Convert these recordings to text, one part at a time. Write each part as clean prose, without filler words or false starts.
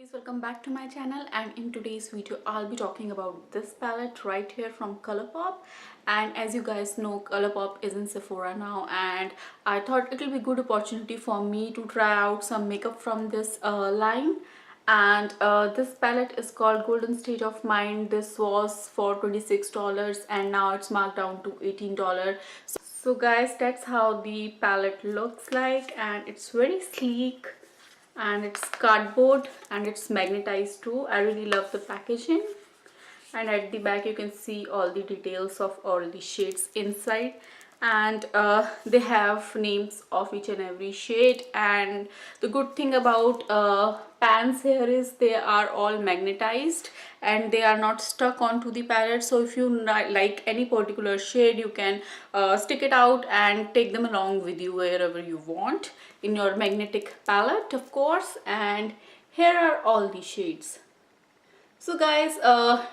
Beauties, welcome back to my channel, and in today's video I'll be talking about this palette right here from ColourPop. And as you guys know, ColourPop is in Sephora now, and I thought it will be a good opportunity for me to try out some makeup from this line. And this palette is called Golden State of Mind. This was for $26 and now it's marked down to $18. So guys, that's how the palette looks like, and it's very sleek and it's cardboard and it's magnetized too. I really love the packaging, and at the back you can see all the details of all the shades inside, and they have names of each and every shade. And the good thing about pans here is they are all magnetized and they are not stuck onto the palette. So if you like any particular shade, you can stick it out and take them along with you wherever you want in your magnetic palette, of course. And here are all the shades. So guys,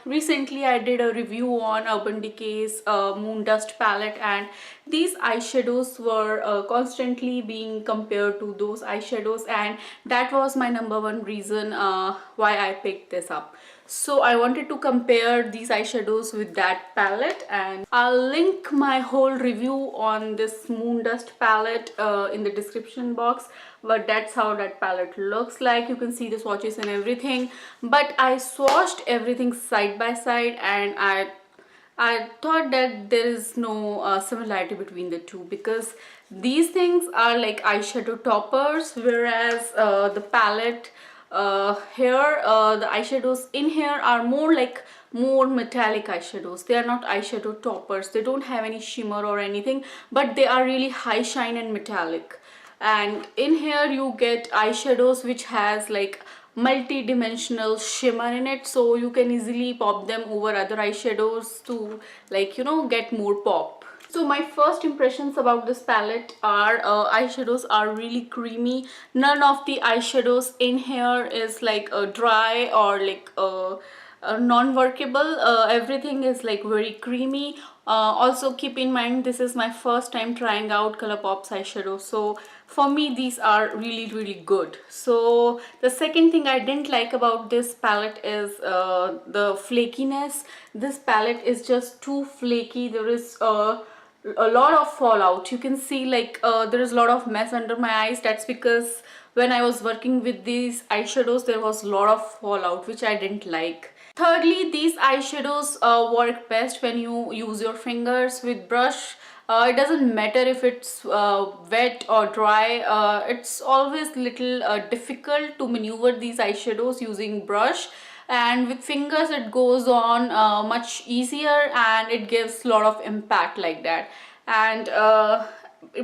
recently I did a review on Urban Decay's Moon Dust palette, and these eyeshadows were constantly being compared to those eyeshadows, and that was my #1 reason why I picked this up. So I wanted to compare these eyeshadows with that palette, and I'll link my whole review on this Moon Dust palette in the description box. But that's how that palette looks like. You can see the swatches and everything, but I swatched everything side by side, and I thought that there is no similarity between the two, because these things are like eyeshadow toppers, whereas the palette here, the eyeshadows in here are more metallic eyeshadows. They are not eyeshadow toppers. They don't have any shimmer or anything, but they are really high shine and metallic. And in here you get eyeshadows which has like multi-dimensional shimmer in it, so you can easily pop them over other eyeshadows to, like, you know, get more pop. So my first impressions about this palette are eyeshadows are really creamy. None of the eyeshadows in here is like dry or like non-workable. Everything is like very creamy. Also keep in mind, this is my first time trying out ColourPop's eyeshadow, so for me these are really good. So the second thing I didn't like about this palette is the flakiness. This palette is just too flaky. There is a lot of fallout. You can see like there is a lot of mess under my eyes. That's because when I was working with these eyeshadows, there was a lot of fallout, which I didn't like. Thirdly, these eyeshadows work best when you use your fingers with brush. It doesn't matter if it's wet or dry. It's always little difficult to maneuver these eyeshadows using brush, and with fingers it goes on much easier, and it gives a lot of impact like that. And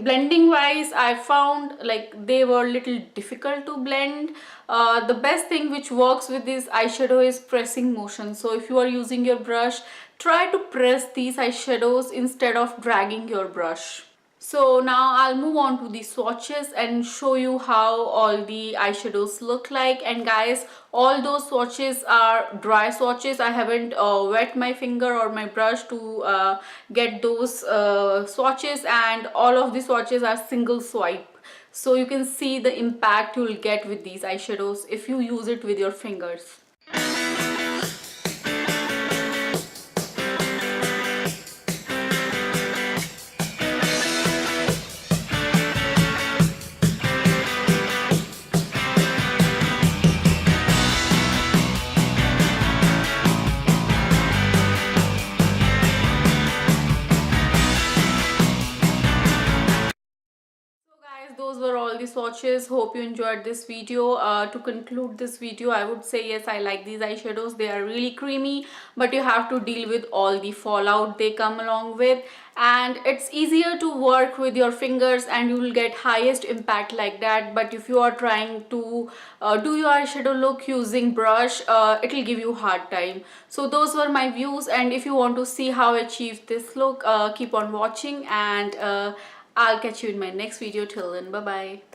blending wise, I found like they were little difficult to blend. The best thing which works with this eyeshadow is pressing motion. So if you are using your brush, try to press these eyeshadows instead of dragging your brush. So now I'll move on to the swatches and show you how all the eyeshadows look like. And guys, all those swatches are dry swatches. I haven't wet my finger or my brush to get those swatches, and all of the swatches are single swipe. So you can see the impact you'll get with these eyeshadows if you use it with your fingers. Those were all the swatches. Hope you enjoyed this video. To conclude this video, I would say yes, I like these eyeshadows. They are really creamy, but you have to deal with all the fallout they come along with, and it's easier to work with your fingers and you will get highest impact like that. But if you are trying to do your eyeshadow look using brush, it will give you hard time. So those were my views, and if you want to see how I achieved this look, keep on watching, and I'll catch you in my next video. Till then, bye bye.